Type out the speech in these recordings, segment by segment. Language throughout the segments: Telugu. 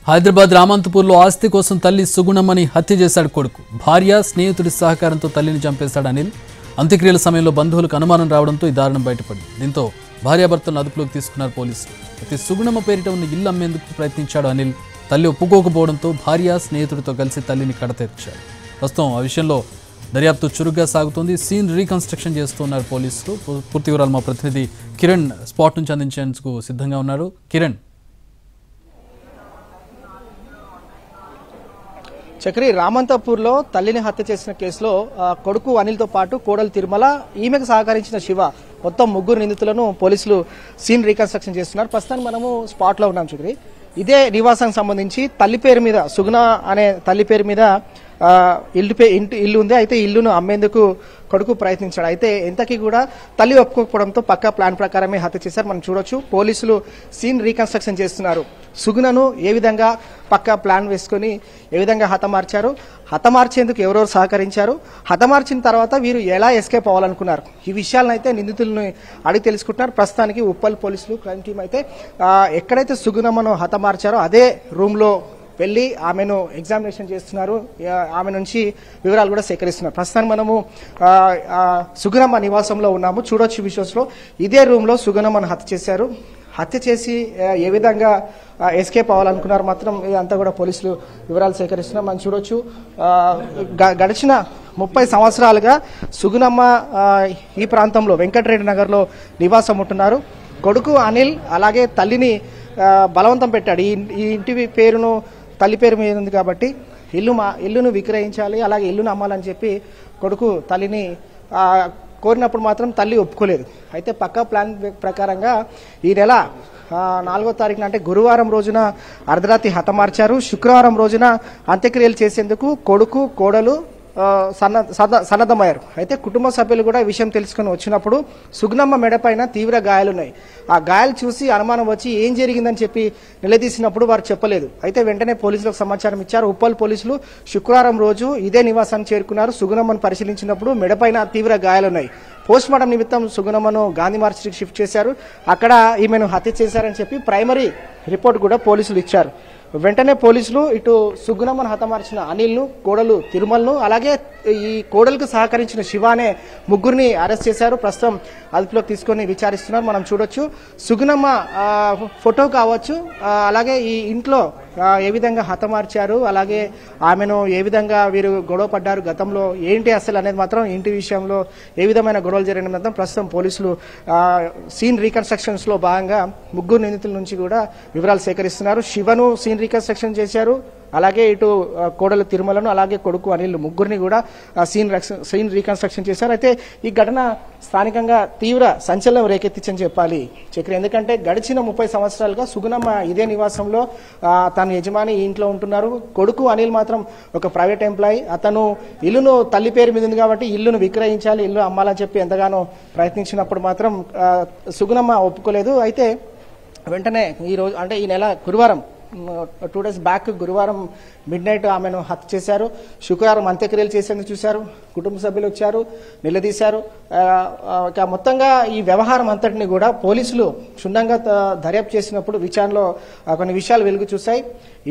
హైదరాబాద్ రామంతపూర్లో ఆస్తి కోసం తల్లి సుగుణమ్మని హత్య చేశాడు కొడుకు. భార్య స్నేహితుడి సహకారంతో తల్లిని చంపేశాడు అనిల్. అంత్యక్రియల సమయంలో బంధువులకు అనుమానం రావడంతో ఈ దారుణం బయటపడింది. దీంతో భార్యాభర్తలను అదుపులోకి తీసుకున్నారు పోలీసులు. అయితే సుగుణమ్మ పేరిట ఉన్న ఇల్లు అమ్మేందుకు ప్రయత్నించాడు అనిల్. తల్లి ఒప్పుకోకపోవడంతో భార్య స్నేహితుడితో కలిసి తల్లిని కడతెర్చాడు. ప్రస్తుతం ఆ విషయంలో దర్యాప్తు చురుగ్గా సాగుతోంది. సీన్ రీకన్స్ట్రక్షన్ చేస్తున్నారు పోలీసులు. పూర్తి వివరాలు మా ప్రతినిధి కిరణ్ స్పాట్ నుంచి అందించేందుకు సిద్ధంగా ఉన్నారు. కిరణ్, చక్రి, రామంతపూర్లో తల్లిని హత్య చేసిన కేసులో కొడుకు అనిల్తో పాటు కోడలు తిరుమల, ఈమెకు సహకరించిన శివ, మొత్తం ముగ్గురు నిందితులను పోలీసులు సీన్ రీకన్స్ట్రక్షన్ చేస్తున్నారు. ప్రస్తుతానికి మనము స్పాట్లో ఉన్నాం చక్రి. ఇదే నివాసానికి సంబంధించి తల్లి పేరు మీద, సుగుణ అనే తల్లి పేరు మీద ఇల్లు ఉంది. అయితే ఇల్లును అమ్మేందుకు కొడుకు ప్రయత్నించాడు. అయితే ఎంతకీ కూడా తల్లి ఒప్పుకోకపోవడంతో పక్కా ప్లాన్ ప్రకారమే హత్య చేశారు. మనం చూడొచ్చు, పోలీసులు సీన్ రీకన్స్ట్రక్షన్ చేస్తున్నారు. సుగుణను ఏ విధంగా పక్కా ప్లాన్ వేసుకుని ఏ విధంగా హతమార్చారు, హతమార్చేందుకు ఎవరెవరు సహకరించారు, హతమార్చిన తర్వాత వీరు ఎలా ఎస్కేప్ అవ్వాలనుకున్నారు, ఈ విషయాలను అయితే నిందితులను అడిగి తెలుసుకుంటున్నారు. ప్రస్తుతానికి ఉప్పల్ పోలీసులు క్రైమ్ టీం అయితే ఎక్కడైతే సుగుణమ్మను హతమార్చారో అదే రూమ్లో వెళ్ళి ఆమెను ఎగ్జామినేషన్ చేస్తున్నారు. ఆమె నుంచి వివరాలు కూడా సేకరిస్తున్నారు. ప్రస్తుతానికి మనము సుగుణమ్మ నివాసంలో ఉన్నాము. చూడొచ్చు విజువల్స్లో ఇదే రూమ్లో సుగుణమ్మను హత్య చేశారు. హత్య చేసి ఏ విధంగా ఎస్కేప్ అవ్వాలనుకున్నారు మాత్రం ఇదంతా కూడా పోలీసులు వివరాలు సేకరిస్తున్నారు. మనం చూడొచ్చు, గడిచిన 30 సంవత్సరాలుగా సుగుణమ్మ ఈ ప్రాంతంలో వెంకటరెడ్డి నగర్లో నివాసం ఉంటున్నారు. కొడుకు అనిల్ అలాగే తల్లిని బలవంతం పెట్టాడు. ఈ ఇంటి పేరును తల్లి పేరు మీద ఉంది కాబట్టి ఇల్లును విక్రయించాలి, అలాగే ఇల్లును అమ్మాలని చెప్పి కొడుకు తల్లిని కోరినప్పుడు మాత్రం తల్లి ఒప్పుకోలేదు. అయితే పక్కా ప్లాన్ ప్రకారంగా ఈ నెల 4వ తారీఖున అంటే గురువారం రోజున అర్ధరాత్రి హతమార్చారు. శుక్రవారం రోజున అంత్యక్రియలు చేసేందుకు కొడుకు కోడలు సన్నద్ధమయ్యారు. అయితే కుటుంబ సభ్యులు కూడా ఈ విషయం తెలుసుకుని వచ్చినప్పుడు సుగుణమ్మ మెడపైన తీవ్ర గాయాలున్నాయి. ఆ గాయాలు చూసి అనుమానం వచ్చి ఏం జరిగిందని చెప్పి నిలదీసినప్పుడు వారు చెప్పలేదు. అయితే వెంటనే పోలీసులకు సమాచారం ఇచ్చారు. ఉప్పల్ పోలీసులు శుక్రవారం రోజు ఇదే నివాసానికి చేరుకున్నారు. సుగుణమ్మను పరిశీలించినప్పుడు మెడపైన తీవ్ర గాయాలున్నాయి. పోస్ట్ మార్టం నిమిత్తం సుగుణమ్మను గాంధీ మార్చికి షిఫ్ట్ చేశారు. అక్కడ ఈమెను హత్య చేశారని చెప్పి ప్రైమరీ రిపోర్ట్ కూడా పోలీసులు ఇచ్చారు. వెంటనే పోలీసులు ఇటు సుగుణమ్మను హతమార్చిన అనిల్ను, కోడలు తిరుమలను, అలాగే ఈ కోడలకు సహకరించిన శివ అనే ముగ్గురిని అరెస్ట్ చేశారు. ప్రస్తుతం అదుపులోకి తీసుకొని విచారిస్తున్నారు. మనం చూడొచ్చు, సుగుణమ్మ ఫోటో కావచ్చు, అలాగే ఈ ఇంట్లో ఏ విధంగా హతమార్చారు, అలాగే ఆమెను ఏ విధంగా వీరు గొడవ పడ్డారు గతంలో ఏంటి అసలు అనేది మాత్రం ఇంటి విషయంలో ఏ విధమైన గొడవలు జరిగిన మాత్రం ప్రస్తుతం పోలీసులు సీన్ రీకన్స్ట్రక్షన్స్ లో భాగంగా ముగ్గురు నిందితుల నుంచి కూడా వివరాలు సేకరిస్తున్నారు. శివను సీన్ రీకన్స్ట్రక్షన్ చేశారు, అలాగే ఇటు కోడలు తిరుమలను, అలాగే కొడుకు అనిల్ ముగ్గురిని కూడా సీన్ రీకన్స్ట్రక్షన్ చేశారు. అయితే ఈ ఘటన స్థానికంగా తీవ్ర సంచలనం రేకెత్తించని చెప్పాలి చక్రి. ఎందుకంటే గడిచిన 30 సంవత్సరాలుగా సుగుణమ్మ ఇదే నివాసంలో తన యజమాని ఇంట్లో ఉంటున్నారు. కొడుకు అనిల్ మాత్రం ఒక ప్రైవేట్ ఎంప్లాయీ. అతను ఇల్లును తల్లి పేరు మీద ఉంది కాబట్టి ఇల్లును విక్రయించాలి, ఇల్లు అమ్మాలని చెప్పి ఎంతగానో ప్రయత్నించినప్పుడు మాత్రం సుగుణమ్మ ఒప్పుకోలేదు. అయితే వెంటనే ఈ రోజు అంటే ఈ నెల గురువారం 2 days బ్యాక్ గురువారం మిడ్ నైట్ ఆమెను హత్య చేశారు. శుక్రవారం అంత్యక్రియలు చేసేందుకు చూశారు. కుటుంబ సభ్యులు వచ్చారు, నిలదీశారు. మొత్తంగా ఈ వ్యవహారం అంతటిని కూడా పోలీసులు క్షుణ్ణంగా దర్యాప్తు చేసినప్పుడు విచారణలో కొన్ని విషయాలు వెలుగు చూశాయి.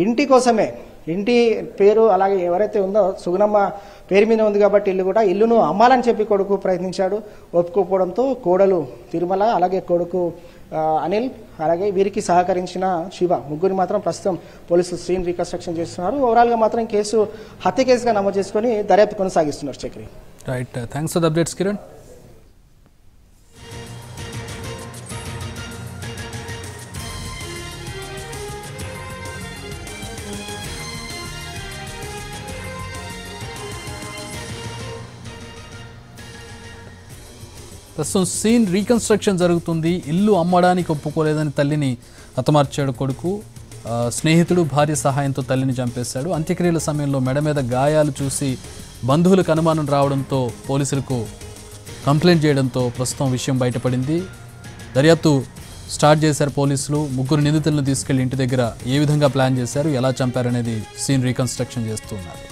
ఇంటి కోసమే, ఇంటి పేరు అలాగే ఎవరైతే ఉందో సుగుణమ్మ పేరు మీద ఉంది కాబట్టి ఇల్లును అమ్మాలని చెప్పి కొడుకు ప్రయత్నించాడు. ఒప్పుకోకపోవడంతో కోడలు తిరుమల, అలాగే కొడుకు అనిల్, అలాగే వీరికి సహకరించిన శివ ముగ్గురు మాత్రం ప్రస్తుతం పోలీసులు సీన్ రీకన్స్ట్రక్షన్ చేస్తున్నారు. ఓవరాల్ గా మాత్రం కేసు హత్య కేసుగా నమోదు చేసుకుని దర్యాప్తు కొనసాగిస్తున్నారు Chakri. Right, thanks for the updates Kiran. ప్రస్తుతం సీన్ రీకన్స్ట్రక్షన్ జరుగుతుంది. ఇల్లు అమ్మడానికి ఒప్పుకోలేదని తల్లిని హతమార్చాడు కొడుకు. స్నేహితుడు భార్య సహాయంతో తల్లిని చంపేశాడు. అంత్యక్రియల సమయంలో మెడ మీద గాయాలు చూసి బంధువులకు అనుమానం రావడంతో పోలీసులకు కంప్లైంట్ చేయడంతో ప్రస్తుతం విషయం బయటపడింది. దర్యాప్తు స్టార్ట్ చేశారు పోలీసులు. ముగ్గురు నిందితులను తీసుకెళ్లి ఇంటి దగ్గర ఏ విధంగా ప్లాన్ చేశారు, ఎలా చంపారనేది సీన్ రీకన్స్ట్రక్షన్ చేస్తున్నారు.